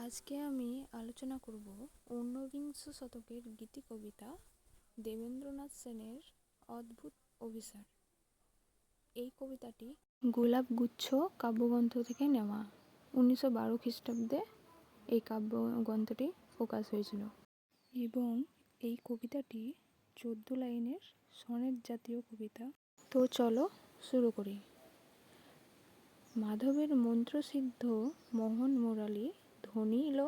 আজকে আমি আলোচনা করব ঊনবিংশ শতকের গীতি কবিতা দেবেন্দ্রনাথ সেনের অদ্ভুত অভিসার। এই কবিতাটি গোলাপগুচ্ছ কাব্যগ্রন্থ থেকে নেওয়া। 1912 খ্রিস্টাব্দে এই কাব্যগ্রন্থটি প্রকাশ হয়েছিল এবং এই কবিতাটি 14 লাইনের সনেট জাতীয় কবিতা। তো চলো শুরু করি। মাধবের মন্ত্রসিদ্ধ মোহন মুরালি ধ্বনিল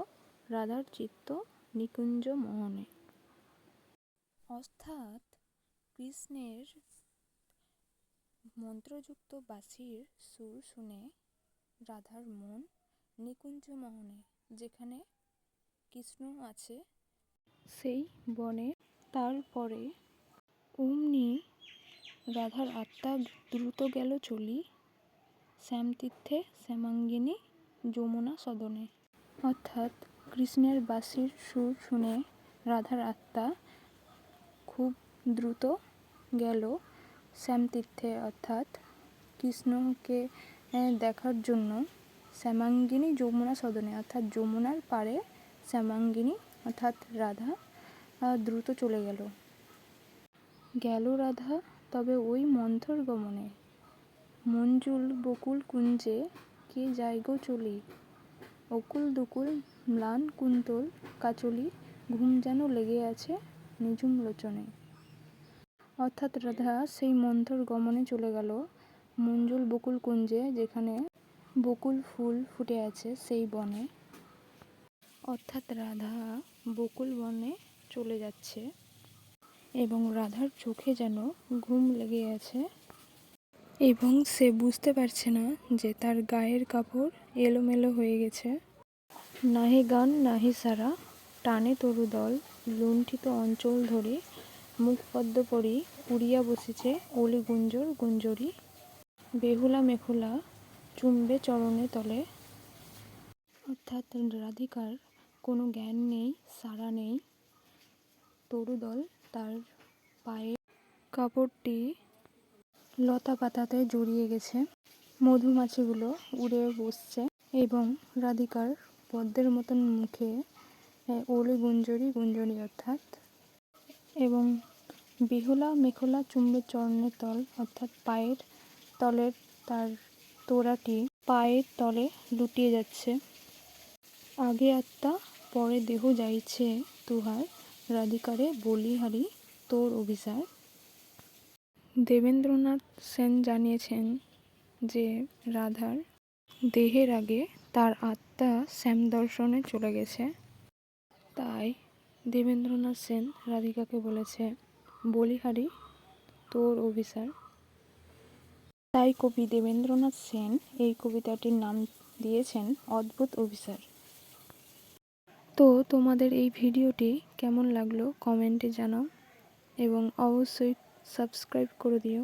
রাধার চিত্ত নিকুঞ্জ মোহনে। অর্থাৎ কৃষ্ণের মন্ত্রযুক্ত বাঁশির সুর শুনে রাধার মন নিকুঞ্জ মোহনে, যেখানে কৃষ্ণ আছে সেই বনে। তারপরে অমনি রাধার আত্মা দ্রুত গেল চলি শ্যামতীর্থে শ্যামাঙ্গিনী যমুনা সদনে। অর্থাৎ কৃষ্ণের বাঁশির সুর শুনে রাধার আত্মা খুব দ্রুত গেল শ্যামতীর্থে, অর্থাৎ কৃষ্ণকে দেখার জন্য শ্যামাঙ্গিনী যমুনা সদনে, অর্থাৎ যমুনার পাড়ে শ্যামাঙ্গিনী অর্থাৎ রাধা দ্রুত চলে গেল রাধা তবে ওই মন্থর গমনে। মঞ্জুল বকুল কুঞ্জে কে যায় গো চলি, অকুল দুকুল ম্লান কুন্তল কাচলি ঘুম যেন লেগে আছে নিঝুম লোচনে। অর্থাৎ রাধা সেই মন্থর গমনে চলে গেল মঞ্জুল বকুল কুঞ্জে, যেখানে বকুল ফুল ফুটে আছে সেই বনে। অর্থাৎ রাধা বকুল বনে চলে যাচ্ছে এবং রাধার চোখে যেন ঘুম লেগে আছে এবং সে বুঝতে পারছে না যে তার গায়ের কাপড় এলোমেলো হয়ে গেছে। নাহি গান নাহি সারা টানে তরু দল, লুণ্ঠিত অঞ্চল ধরে মুখ পদ্ম পরি উড়িয়া বসেছে অলি গুঞ্জর গুঞ্জরি, বেহুলা মেখুলা চুম্বে চরণে তলে। অর্থাৎ রাধিকার কোনো জ্ঞান নেই, সারা নেই, তরুদল তার পায়ে কাপড়টি লতা পাতাতে জড়িয়ে গেছে, মধুমাছিগুলো উড়ে বসছে এবং রাধিকার পদ্মের মতন মুখে অলি গুঞ্জরি গুঞ্জরি অর্থাৎ, এবং বেহুলা মেখলা চুম্বের চরণের তল অর্থাৎ পায়ের তলের তার তোড়াটি পায়ের তলে লুটিয়ে যাচ্ছে। আগে আত্মা পরে দেহ যাইছে তুহার, রাধিকারে বলিহারি তোর অভিসার। দেবেন্দ্রনাথ সেন জানিয়েছেন যে রাধার দেহের আগে তার আত্মা শ্যাম দর্শনে চলে গেছে। তাই দেবেন্দ্রনাথ সেন রাধিকাকে বলেছে বলিহারি তোর অভিসার। তাই কবি দেবেন্দ্রনাথ সেন এই কবিতাটির নাম দিয়েছেন অদ্ভুত অভিসার। তো তোমাদের এই ভিডিওটি কেমন লাগলো কমেন্টে জানাও এবং অবশ্যই সাবস্ক্রাইব করে দিও।